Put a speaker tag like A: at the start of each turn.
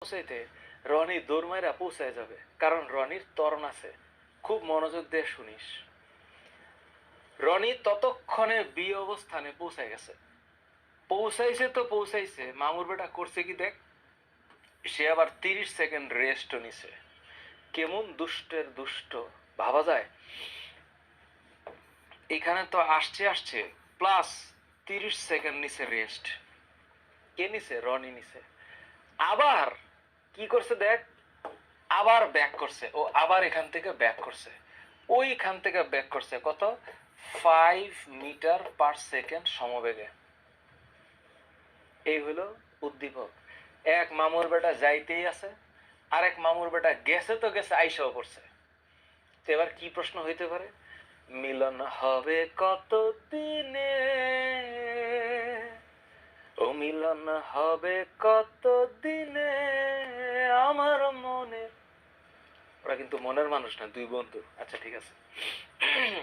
A: পৌঁছাইতে রনি দৌড় মাইরা পৌঁছায় যাবে, কারণ রনির ত্বরণ আছে। খুব মনোযোগ দিয়ে শুনিস। রনি ততক্ষণে বি অবস্থানে পৌঁছায় গেছে। পৌঁছাইছে তো পৌঁছাইছে, মামুর বেটা করছে কি দেখ, সে আবার 30 সেকেন্ড রেস্ট নিছে। কেমন দুষ্টের দুষ্ট ভাবা যায়। এখানে তো আসছে আসছে প্লাস 30 সেকেন্ড নিছে রেস্ট। কে নিছে? রনি নিছে। আবার কি করছে দেখ, আবার ব্যাক করছে ও, আবার এখান থেকে ব্যাক করছে, ওইখান থেকে ব্যাক করছে কত, 5 মিটার পার সেকেন্ড সমবেগে। এই হলো উদ্দীপক। এক মামুর বেটা যাইতেই আছে, আরেক মামুর বেটা গেছে তো গেছে, আইসাও পড়ছে। তো এবার কি প্রশ্ন হইতে পারে? মিলন হবে কত দিনে, ও মিলন হবে কত দিনে আমার মনে। ওরা কিন্তু মনের মানুষ না, দুই বন্ধু। আচ্ছা ঠিক আছে।